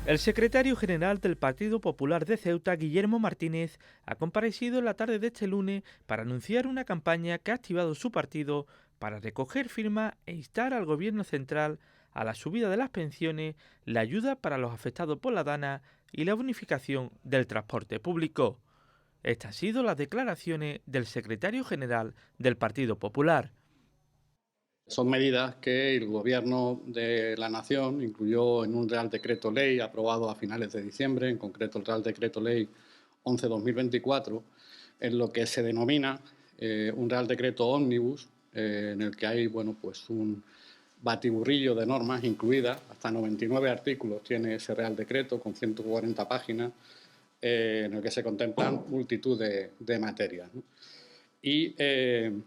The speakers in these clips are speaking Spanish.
El secretario general del Partido Popular de Ceuta, Guillermo Martínez, ha comparecido en la tarde de este lunes para anunciar una campaña que ha activado su partido para recoger firmas e instar al gobierno central a la subida de las pensiones, la ayuda para los afectados por la DANA y la bonificación del transporte público. Estas han sido las declaraciones del secretario general del Partido Popular. Son medidas que el Gobierno de la Nación incluyó en un Real Decreto Ley aprobado a finales de diciembre, en concreto el Real Decreto Ley 11/2024, en lo que se denomina un Real Decreto Ómnibus, en el que hay un batiburrillo de normas incluidas, hasta 99 artículos tiene ese Real Decreto con 140 páginas, en el que se contemplan multitud de materias, ¿no? Y en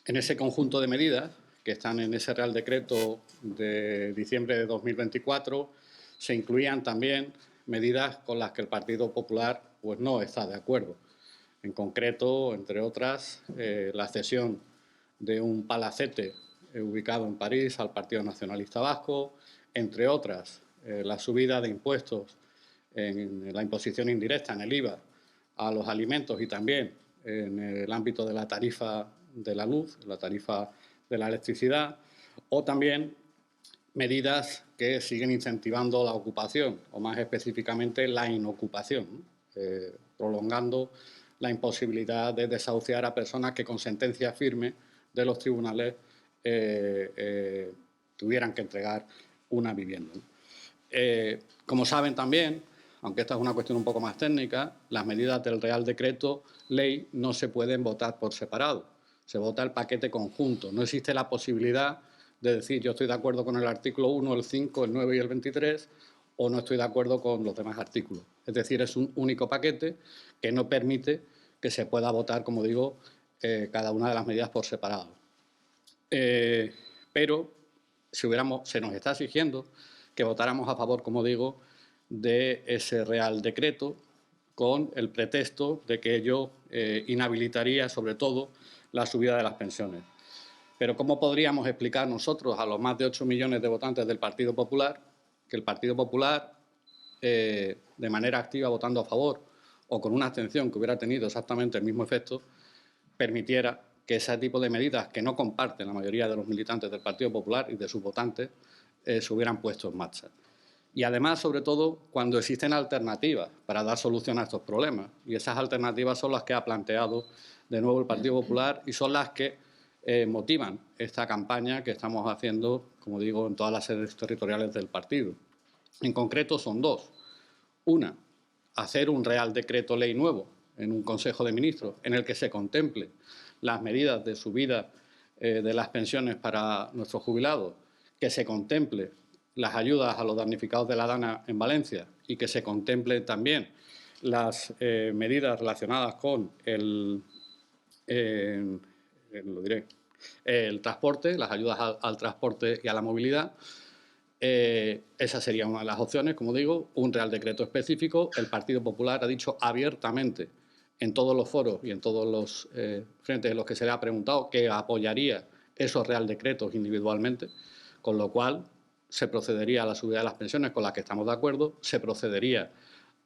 ese conjunto de medidas que están en ese Real Decreto de diciembre de 2024, se incluían también medidas con las que el Partido Popular pues no está de acuerdo. En concreto, entre otras, la cesión de un palacete ubicado en París al Partido Nacionalista Vasco, entre otras, la subida de impuestos en la imposición indirecta, en el IVA, a los alimentos y también en el ámbito de la tarifa de la luz, la tarifa de la electricidad, o también medidas que siguen incentivando la ocupación, o más específicamente la inocupación, prolongando la imposibilidad de desahuciar a personas que con sentencia firme de los tribunales tuvieran que entregar una vivienda. Como saben también, aunque esta es una cuestión un poco más técnica, las medidas del Real Decreto Ley no se pueden votar por separado, se vota el paquete conjunto. No existe la posibilidad de decir yo estoy de acuerdo con el artículo 1, el 5, el 9 y el 23 o no estoy de acuerdo con los demás artículos. Es decir, es un único paquete que no permite que se pueda votar, como digo, cada una de las medidas por separado. Pero se nos está exigiendo que votáramos a favor, como digo, de ese Real Decreto con el pretexto de que ello inhabilitaría, sobre todo, la subida de las pensiones. Pero ¿cómo podríamos explicar nosotros a los más de 8 millones de votantes del Partido Popular que el Partido Popular, de manera activa votando a favor o con una abstención que hubiera tenido exactamente el mismo efecto, permitiera que ese tipo de medidas que no comparten la mayoría de los militantes del Partido Popular y de sus votantes se hubieran puesto en marcha? Y además, sobre todo, cuando existen alternativas para dar solución a estos problemas. Y esas alternativas son las que ha planteado de nuevo el Partido Popular y son las que motivan esta campaña que estamos haciendo, como digo, en todas las sedes territoriales del partido. En concreto son dos. Una, hacer un Real Decreto Ley nuevo en un Consejo de Ministros en el que se contemple las medidas de subida de las pensiones para nuestros jubilados, que se contemple las ayudas a los damnificados de la DANA en Valencia y que se contemplen también las medidas relacionadas con el transporte, las ayudas al transporte y a la movilidad. Esa sería una de las opciones, como digo, un Real Decreto específico. El Partido Popular ha dicho abiertamente en todos los foros y en todos los frentes en los que se le ha preguntado que apoyaría esos Real Decretos individualmente, con lo cual se procedería a la subida de las pensiones con las que estamos de acuerdo, se procedería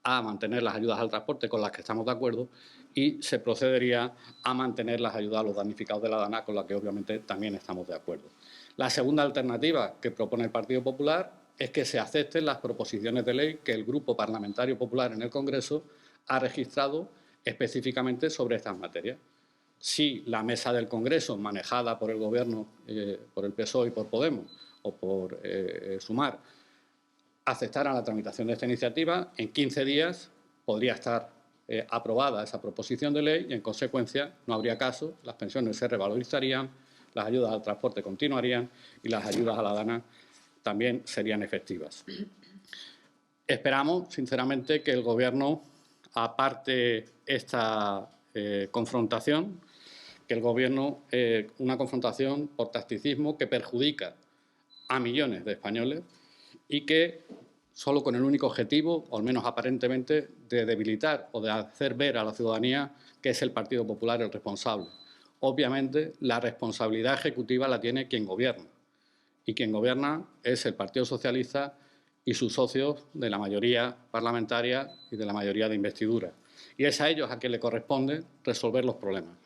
a mantener las ayudas al transporte con las que estamos de acuerdo y se procedería a mantener las ayudas a los damnificados de la DANA con las que obviamente también estamos de acuerdo. La segunda alternativa que propone el Partido Popular es que se acepten las proposiciones de ley que el Grupo Parlamentario Popular en el Congreso ha registrado específicamente sobre estas materias. Si la mesa del Congreso, manejada por el Gobierno, por el PSOE y por Podemos, o por Sumar, aceptara la tramitación de esta iniciativa, en 15 días podría estar aprobada esa proposición de ley y, en consecuencia, no habría caso, las pensiones se revalorizarían, las ayudas al transporte continuarían y las ayudas a la DANA también serían efectivas. Esperamos, sinceramente, que el Gobierno aparte esta confrontación, que el Gobierno, una confrontación por tacticismo que perjudica a millones de españoles y que solo con el único objetivo, o al menos aparentemente, de debilitar o de hacer ver a la ciudadanía que es el Partido Popular el responsable. Obviamente, la responsabilidad ejecutiva la tiene quien gobierna, y quien gobierna es el Partido Socialista y sus socios de la mayoría parlamentaria y de la mayoría de investidura. Y es a ellos a quien le corresponde resolver los problemas.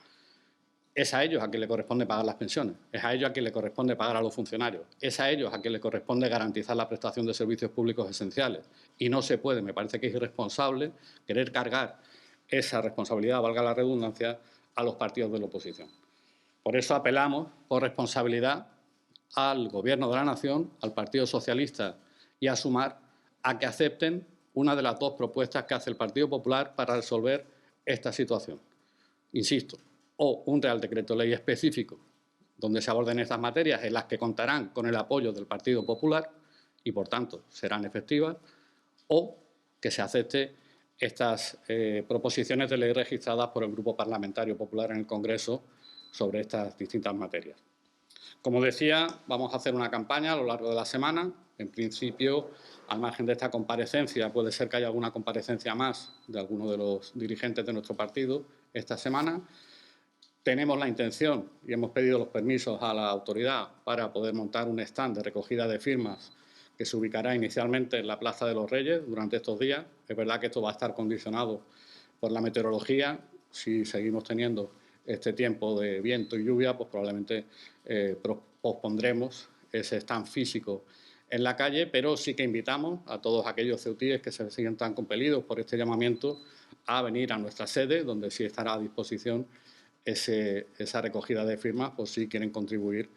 Es a ellos a quien le corresponde pagar las pensiones, es a ellos a quien le corresponde pagar a los funcionarios, es a ellos a quien le corresponde garantizar la prestación de servicios públicos esenciales. Y no se puede, me parece que es irresponsable querer cargar esa responsabilidad, valga la redundancia, a los partidos de la oposición. Por eso apelamos por responsabilidad al Gobierno de la Nación, al Partido Socialista y a Sumar a que acepten una de las dos propuestas que hace el Partido Popular para resolver esta situación. Insisto, o un Real Decreto Ley específico donde se aborden estas materias en las que contarán con el apoyo del Partido Popular y, por tanto, serán efectivas, o que se acepte estas proposiciones de ley registradas por el Grupo Parlamentario Popular en el Congreso sobre estas distintas materias. Como decía, vamos a hacer una campaña a lo largo de la semana. En principio, al margen de esta comparecencia, puede ser que haya alguna comparecencia más de alguno de los dirigentes de nuestro partido esta semana. Tenemos la intención y hemos pedido los permisos a la autoridad para poder montar un stand de recogida de firmas que se ubicará inicialmente en la Plaza de los Reyes durante estos días. Es verdad que esto va a estar condicionado por la meteorología. Si seguimos teniendo este tiempo de viento y lluvia, pues probablemente pospondremos ese stand físico en la calle, pero sí que invitamos a todos aquellos ceutíes que se sientan compelidos por este llamamiento a venir a nuestra sede, donde sí estará a disposición esa recogida de firmas, por si quieren contribuir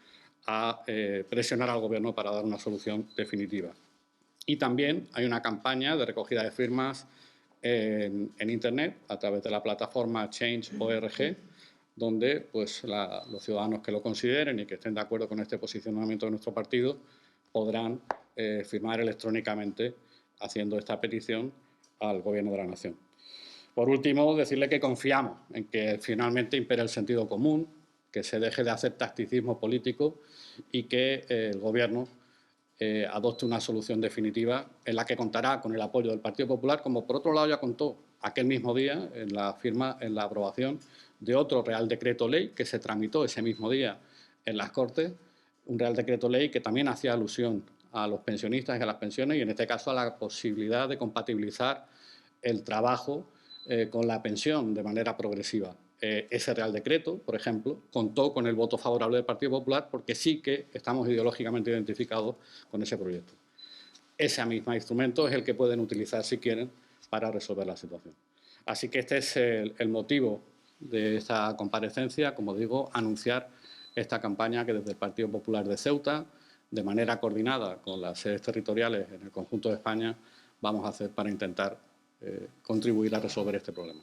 a presionar al Gobierno para dar una solución definitiva. Y también hay una campaña de recogida de firmas en Internet a través de la plataforma Change.org, donde pues, los ciudadanos que lo consideren y que estén de acuerdo con este posicionamiento de nuestro partido podrán firmar electrónicamente haciendo esta petición al Gobierno de la Nación. Por último, decirle que confiamos en que finalmente impere el sentido común, que se deje de hacer tacticismo político y que el Gobierno adopte una solución definitiva en la que contará con el apoyo del Partido Popular, como por otro lado ya contó aquel mismo día en la aprobación de otro Real Decreto Ley que se tramitó ese mismo día en las Cortes, un Real Decreto Ley que también hacía alusión a los pensionistas y a las pensiones y en este caso a la posibilidad de compatibilizar el trabajo con la pensión de manera progresiva. Ese Real Decreto, por ejemplo, contó con el voto favorable del Partido Popular porque sí que estamos ideológicamente identificados con ese proyecto. Ese mismo instrumento es el que pueden utilizar, si quieren, para resolver la situación. Así que este es el motivo de esta comparecencia, como digo, anunciar esta campaña que desde el Partido Popular de Ceuta, de manera coordinada con las sedes territoriales en el conjunto de España, vamos a hacer para intentar contribuir a resolver este problema.